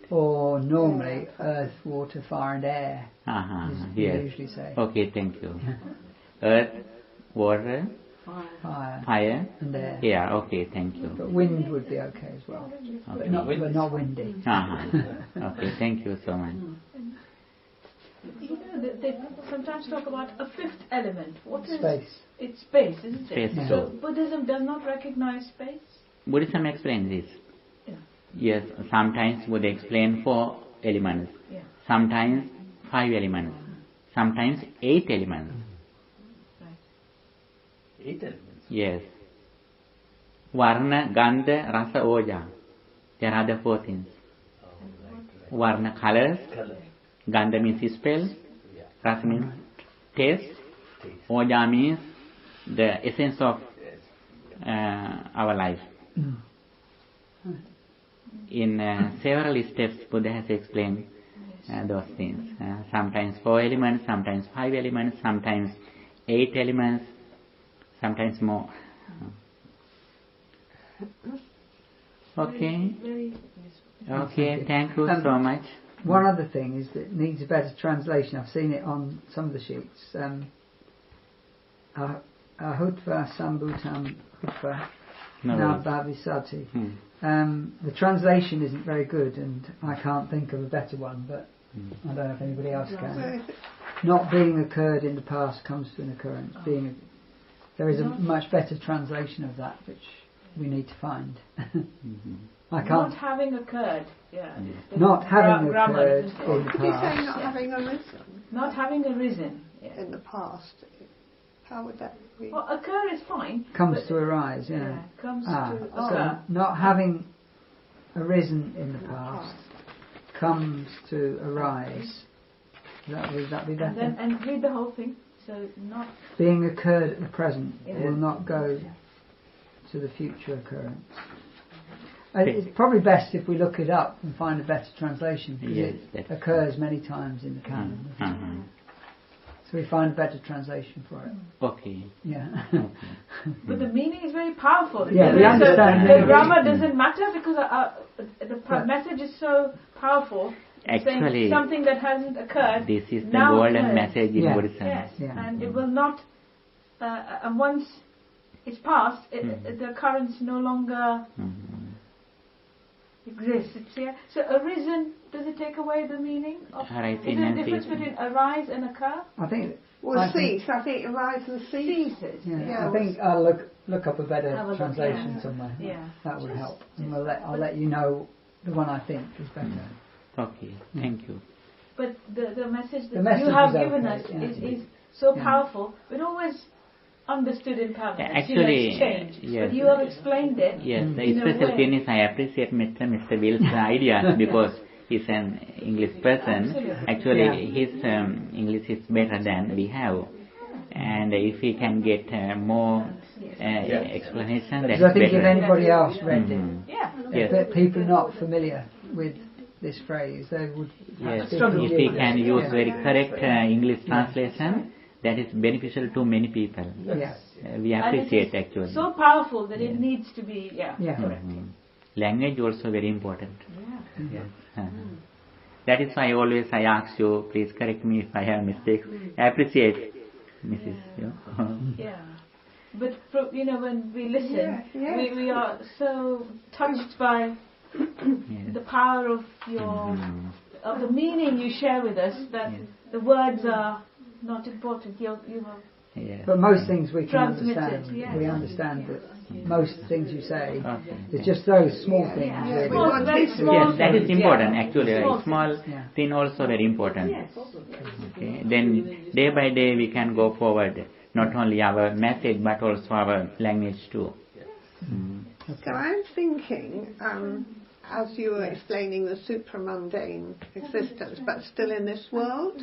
Or normally earth, water, fire and air. Yes. Usually say. Okay, thank you. Earth, water, fire and air. Yeah, okay, thank you. But wind would be okay as well. Okay. But not windy. Okay, thank you so much. They sometimes talk about a fifth element. What is space? It's space, isn't it? Space. So Buddhism does not recognize space? Buddhism explains this. Yeah. Yes, sometimes Buddha explain 4 elements, Yeah. sometimes 5 elements, sometimes 8 elements. Right. 8 elements. Yes. Varna, Gandha, Rasa, Oja. There are the 4 things. Varna, colors. Color. Gandha means smell. Yeah. Rasa means taste. Oja means the essence of Yes. our life. In several steps, Buddha has explained those things. Sometimes 4 elements, sometimes 5 elements, sometimes 8 elements, sometimes more. Okay. Very Okay, thank you so much. One other thing is that it needs a better translation. I've seen it on some of the sheets. Ahutva Sambhutam Hutva No worries. Nabhavisati. Hmm. The translation isn't very good, and I can't think of a better one, but I don't know if anybody else can. Not being occurred in the past comes to an occurrence. There is a much better translation of that, which we need to find. I can't. not having occurred. Yeah. Not having grammar occurred isn't in it? the Did you say past. not having arisen Not having arisen. Yeah. in the past? How would that be? Well, occur is fine. Comes but- to arise, yeah. Yeah, comes Ah, to so occur. not having arisen in the past comes to arise. Would that be better? And read the whole thing. So not Being occurred at the present Yeah. will not go to the future occurrence. It's probably best if we look it up and find a better translation, because Yes, it that's occurs many times in the canon. So we find a better translation for it. Okay. Yeah. but the meaning is very powerful. Yeah, You we know, understand so it. the grammar doesn't matter because the But- message is so powerful. Actually, saying something that hasn't occurred. this is the now golden occurs. message in Yeah. Buddhism. Yes, Yeah. and it will not. And once it's past, the occurrence no longer exists. It's here. So arisen, does it take away the meaning of? Arise Is there a difference cease. between arise and occur? I think. Well, I think- cease. I think arise and cease. Ceases. Yeah, I think I'll look up a better Have a look, translation yeah. somewhere. Yeah. That would help. And I'll let you know the one I think is better. Okay, thank you. But the message The that message you have is given okay, us yeah. is so Yeah. powerful, but always understood in permanence. Actually, it's changed. yes. But you have explained it. Yes, the in a special way. thing is I appreciate Mr. Will's idea because he's an English person. Absolutely. Actually, Yeah. his English is better than we have. And if he can get more explanation, that's Because I think better. if anybody else read Mhm. Yeah. Yes. it, people not familiar with this phrase, they would Yes, be Struggle. if he confused. can use Yeah. very correct English translation, that is beneficial to many people. Yeah. We And appreciate it is actually. so powerful that it needs to be Yeah. Mhm. Language also very important. Yeah. That is why always I ask you, please correct me if I have mistakes. I appreciate, Mrs. Yeah. But when we listen, Yeah. we are so touched by Yes. the power of your of the meaning you share with us that Yes. the words are not important. You have Yes. But most things we can Transmitted, understand. yes. We understand that most things you say. Okay. It's just those small things. Yeah. really. We want very it to- small Yes, that is things, important. yeah. Actually, Small a small Yeah. thing also very important. Yes. Okay. Then day by day we can go forward. Not only our message but also our language too. So I'm thinking, as you were explaining the supramundane existence, but still in this world,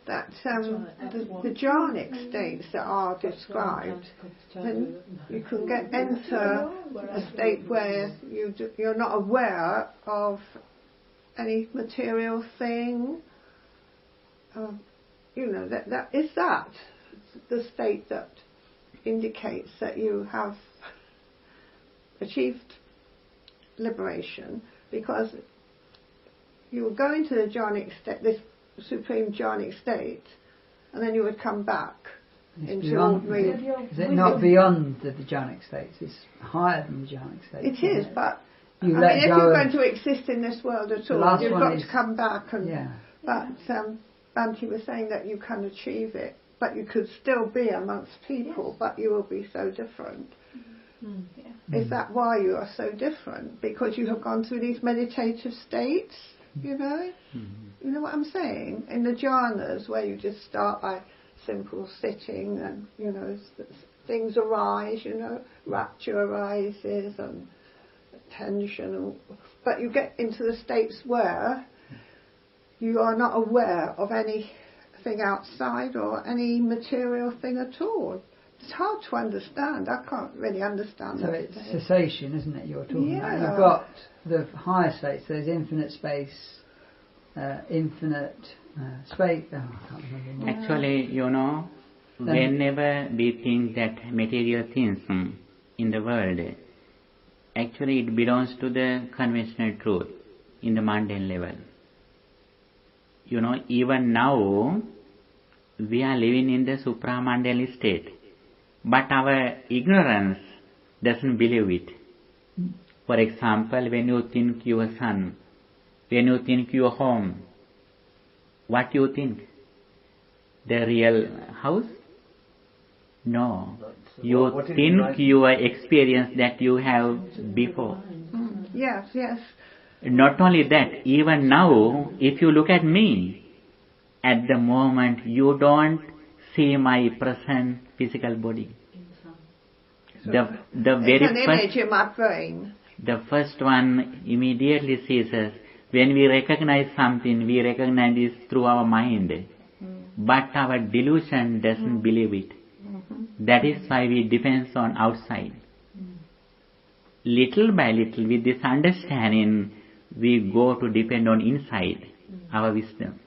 that the jhanic states that are described, then you can enter a state where you're not aware of any material thing. That is the state that indicates that you have achieved liberation, because you will go into the jhanic state, this supreme jhanic state, and then you would come back It's into beyond, ordinary. is it not beyond the jhanic states? It's higher than the jhanic states. It is, but You I let mean, if go you're of- going to exist in this world at The all, last you've one got is- to come back. And Yeah. but Bhante was saying that you can achieve it, but you could still be amongst people, but you will be so different. Is that why you are so different? Because you have gone through these meditative states, you know? You know what I'm saying? In the jhanas, where you just start by simple sitting and, you know, things arise, you know, rapture arises and tension, but you get into the states where you are not aware of anything outside or any material thing at all. It's hard to understand. I can't really understand. So it's cessation, isn't it, you're talking about? Yeah. You've got the higher states, there's infinite space, infinite space. Oh, I can't remember. Actually, you know, whenever we think that material things in the world, actually it belongs to the conventional truth in the mundane level. You know, even now we are living in the supramundane state, but our ignorance doesn't believe it. For example, when you think your son, when you think your home, what you think? The real house? No. You think your experience that you have before. Yes, yes. Not only that, even now, if you look at me, at the moment you don't see my present physical body. The very it's an image in my brain. The first one immediately sees us. When we recognize something, we recognize it through our mind. But our delusion doesn't believe it. That is why we depend on outside. Little by little, with this understanding, we go to depend on inside, our wisdom.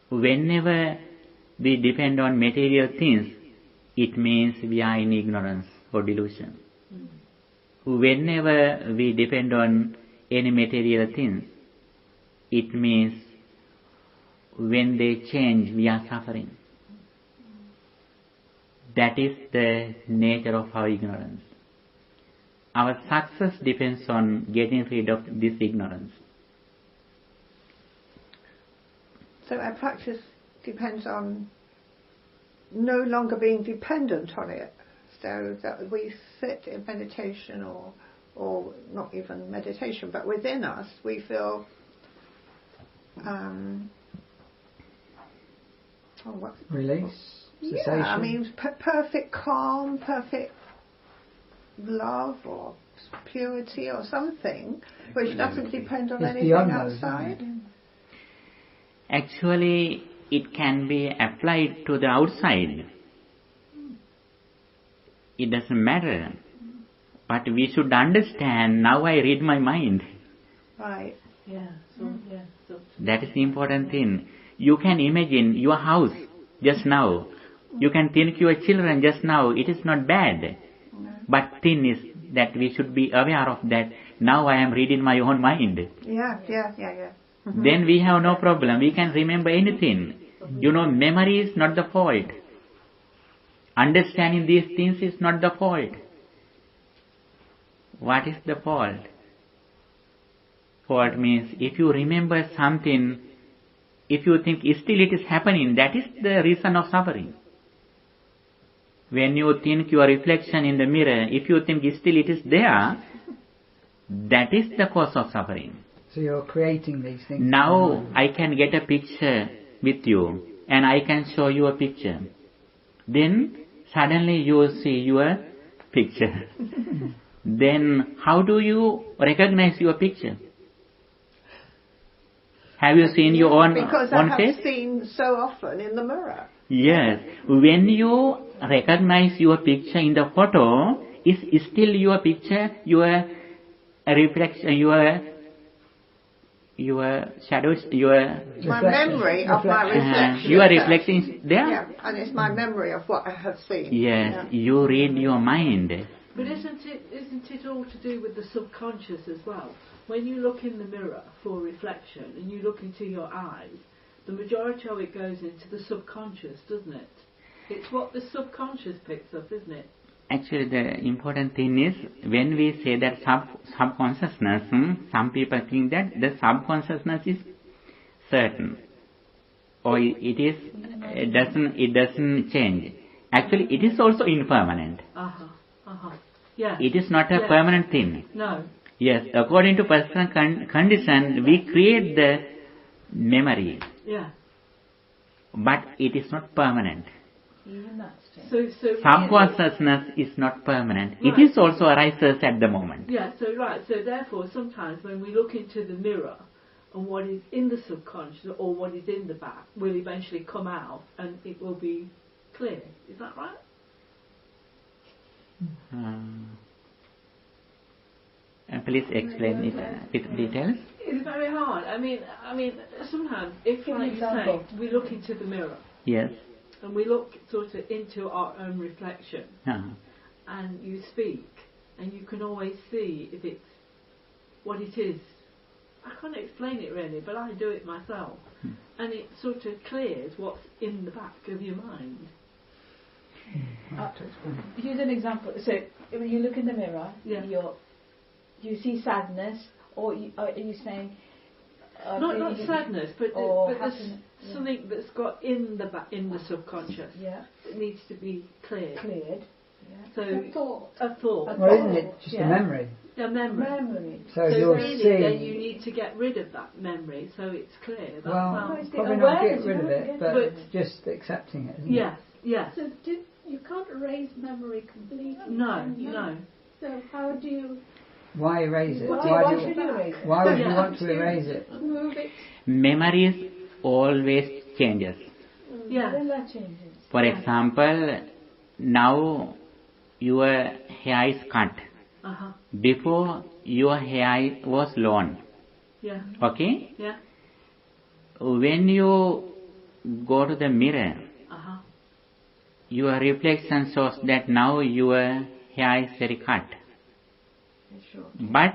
Whenever we depend on material things, it means we are in ignorance or delusion. Whenever we depend on any material things, it means when they change, we are suffering. That is the nature of our ignorance. Our success depends on getting rid of this ignorance. So our practice depends on no longer being dependent on it. So that we sit in meditation or not even meditation, but within us we feel release, cessation. Yeah, I mean perfect calm, perfect love or purity or something which doesn't depend on anything outside. Actually, it can be applied to the outside. It doesn't matter. But we should understand, now I read my mind. Right. Yeah. So that is the important thing. You can imagine your house just now. You can think your children just now. It is not bad. But thing is that we should be aware of that. Now I am reading my own mind. Yeah. Then we have no problem. We can remember anything. You know, memory is not the fault. Understanding these things is not the fault. What is the fault? Fault means if you remember something, if you think still it is happening, that is the reason of suffering. When you think your reflection in the mirror, if you think still it is there, that is the cause of suffering. So you're creating these things. Now I can get a picture with you and I can show you a picture. Then suddenly you will see your picture. Then how do you recognize your picture? Have you seen your own face? Because I have seen so often in the mirror. Yes. When you recognize your picture in the photo, is still your picture, your reflection, your shadows, your... My memory of my reflection. Your reflection is there? Yeah, and it's my memory of what I have seen. Yes, you read your mind. But isn't it all to do with the subconscious as well? When you look in the mirror for reflection and you look into your eyes, the majority of it goes into the subconscious, doesn't it? It's what the subconscious picks up, isn't it? Actually, the important thing is when we say that subconsciousness, some people think that the subconsciousness is certain, or it doesn't change. Actually, it is also impermanent. Yes. It is not a permanent thing. No. Yes, according to personal condition, we create the memory. Yeah. But it is not permanent. Even that's true. So Subconsciousness is not permanent. Right. It is also arises at the moment. Yeah, so therefore sometimes when we look into the mirror and what is in the subconscious or what is in the back will eventually come out and it will be clear. Is that right? And please explain it with details. It's very hard. I mean sometimes if Give an like you example. say, we look into the mirror Yes. and we look sort of into our own reflection and you speak and you can always see if it's what it is. I can't explain it really, but I do it myself. And it sort of clears what's in the back of your mind. Here's an example. So when you look in the mirror, Yeah. you see sadness, or are you saying Not sadness, but or there's happiness, yeah. something that's got in the subconscious. Yeah. It needs to be cleared. Yeah. So A thought. a thought. Well, isn't it just Yeah. a memory? A memory. Memory. So So you're really, seeing. then you need to get rid of that memory so it's clear. That's Well, how. it's the probably not get awareness, rid you of don't it, get but rid of it. just accepting it, isn't Yes, yes. So you can't erase memory completely. No, can you? no. So how do you it? Why erase it? Why do should you erase it? Why would you Yeah. want to erase it? move it? Memories always changes. Yes. Then that changes. For Yeah. example, now your hair is cut. Before your hair was long. Yeah. Okay? Yeah. When you go to the mirror, your reflection shows that now your hair is very cut. Sure. But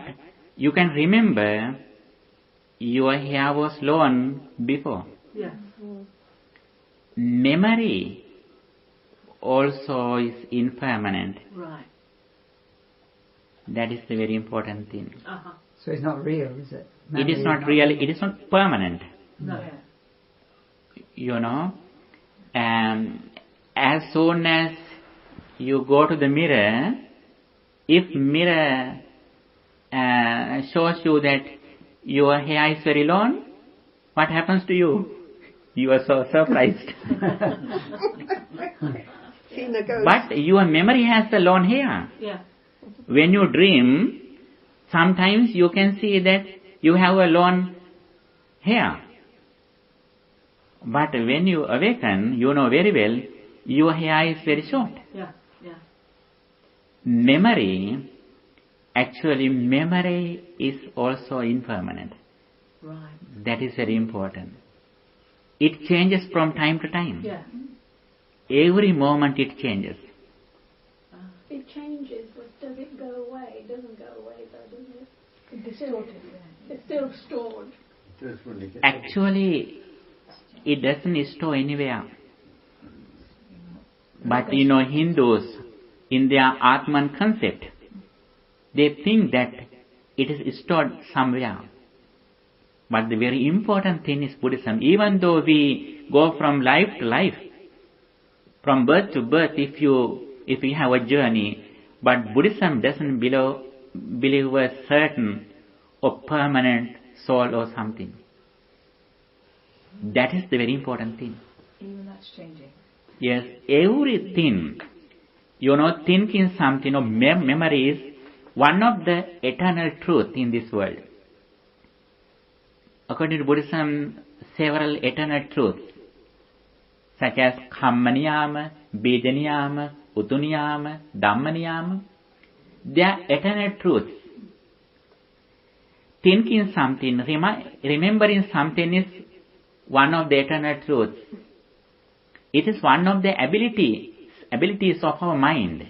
you can remember your hair was long before. Yeah. Memory also is impermanent. Right. That is the very important thing. So it's not real, is it? It is not real, it is not permanent. No. You know, as soon as you go to the mirror, if mirror shows you that your hair is very long, what happens to you? You are so surprised. But your memory has the long hair. Yeah. When you dream, sometimes you can see that you have a long hair. But when you awaken, you know very well, your hair is very short. Yeah. Yeah. Memory is also impermanent. Right. That is very important. It changes from time to time. Yeah. Every moment it changes. It changes, but does it go away? It doesn't go away though, does it? It's distorted. It's still stored. Actually, it doesn't store anywhere. But you know, Hindus, in their Atman concept, they think that it is stored somewhere. But the very important thing is Buddhism. Even though we go from life to life, from birth to birth, if you have a journey, but Buddhism doesn't believe a certain or permanent soul or something. That is the very important thing. Even that's changing. Yes, everything, you know, thinking something or memory is one of the eternal truth in this world. According to Buddhism, several eternal truths, such as Kamma Niyama, Bija Niyama, Utu Niyama, Dhamma Niyama, they are eternal truths. Thinking something, remembering something is one of the eternal truths. It is one of the abilities of our mind.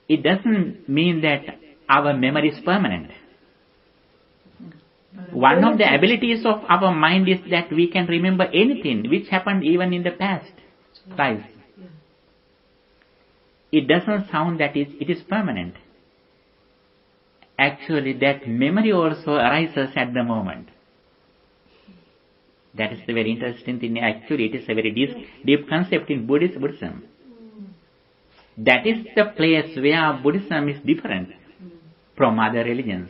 It doesn't mean that our memory is permanent. One of the abilities of our mind is that we can remember anything which happened even in the past lives. It doesn't sound that it is permanent. Actually, that memory also arises at the moment. That is the very interesting thing. Actually, it is a very deep concept in Buddhism. That is the place where Buddhism is different from other religions.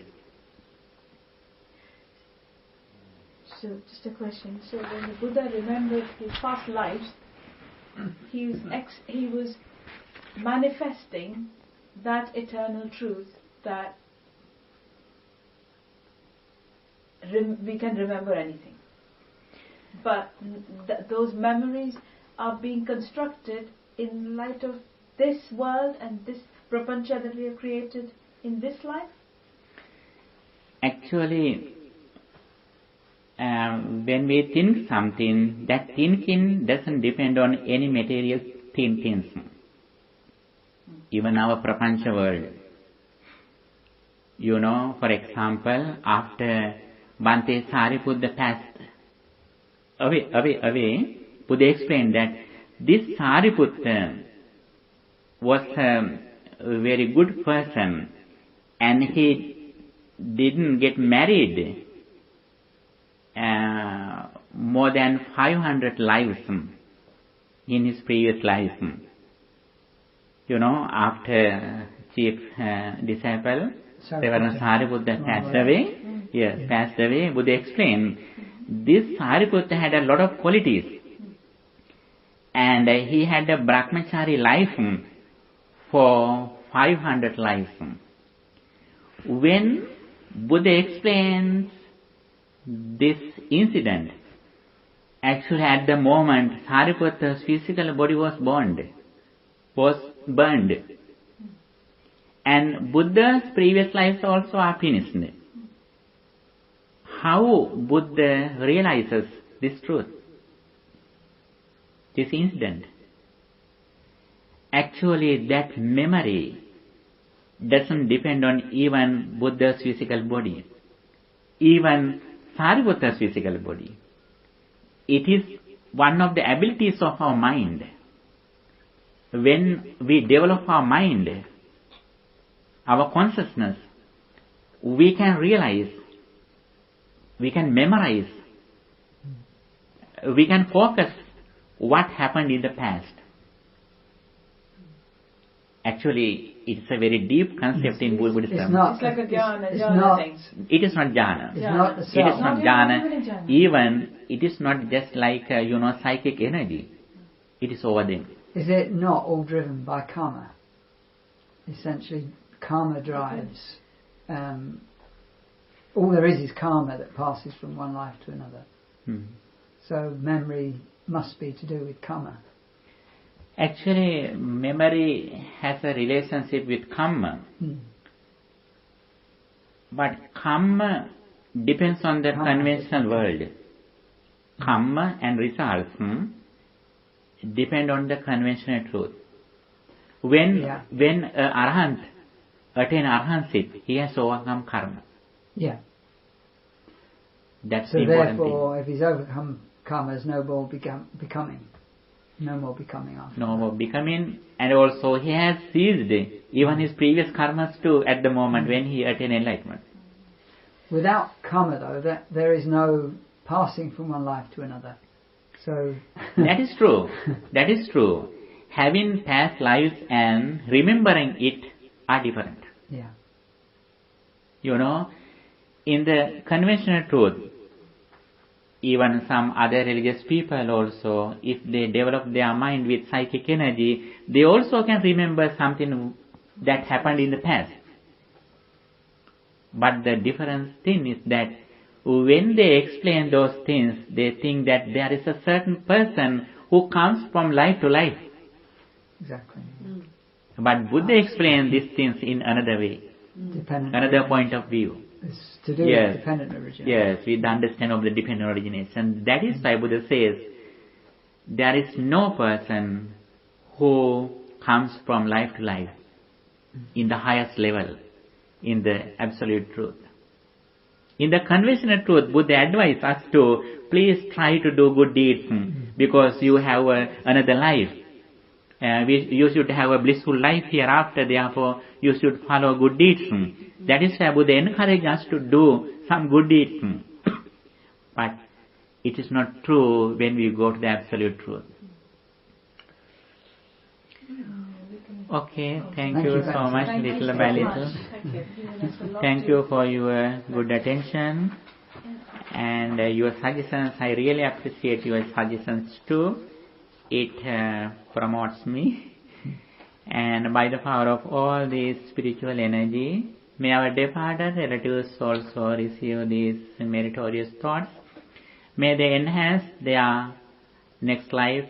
So, just a question. So, when the Buddha remembered his past lives, he was manifesting that eternal truth that we can remember anything. But those memories are being constructed in light of this world and this prapancha that we have created in this life? Actually, when we think something, that thinking doesn't depend on any material things. Even our prapancha world. You know, for example, after Bhante Sariputta passed away, Buddha explained that this Sariputta was a very good person and he didn't get married more than 500 lives in his previous life. You know, after chief disciple Sariputta passed away, Buddha explained, this Sariputta had a lot of qualities and he had a brahmachari life for 500 lives. When Buddha explains this incident, actually at the moment Sariputta's physical body was burned. And Buddha's previous lives also are finished. How Buddha realizes this truth, this incident? Actually, that memory doesn't depend on even Buddha's physical body, even Sariputta's physical body. It is one of the abilities of our mind. When we develop our mind, our consciousness, we can realize, we can memorize, we can focus what happened in the past. Actually, it's a very deep concept in Buddhism. It's like a jhana thing. It is not jhana. It is not jhana. Even it is not just like psychic energy. It is over them. Is it not all driven by karma? Essentially, karma drives. All there is karma that passes from one life to another. So memory must be to do with karma. Actually, memory has a relationship with karma. But karma depends on the conventional world. Karma and results depend on the conventional truth. When an arahant attains arahantship, he has overcome karma. Yeah. That's so the important therefore, thing. if he's overcome karma, there's no more becoming. No more becoming after. No more becoming, and also he has seized even his previous karmas too at the moment when he attained enlightenment. Without karma, though, there is no passing from one life to another. So that is true. That is true. Having past lives and remembering it are different. Yeah. In the conventional truth, even some other religious people also, if they develop their mind with psychic energy, they also can remember something that happened in the past. But the difference thing is that when they explain those things, they think that there is a certain person who comes from life to life. Exactly. But Buddha explained these things in another way, another point of view. It's to do with dependent origination. Yes, with the understanding of the dependent origination. That is why Buddha says, there is no person who comes from life to life in the highest level, in the absolute truth. In the conventional truth, Buddha advises us to please try to do good deeds because you have another life. You should have a blissful life hereafter, therefore you should follow good deeds. That is why Buddha encourages us to do some good deeds. But it is not true when we go to the absolute truth. We can Okay, thank Thank you you so very much, Thank you little so by much. little. Thank you. Given us a lot Thank to- you for your good attention and your suggestions. I really appreciate your suggestions too. It promotes me. And by the power of all this spiritual energy, may our departed relatives also receive these meritorious thoughts. May they enhance their next life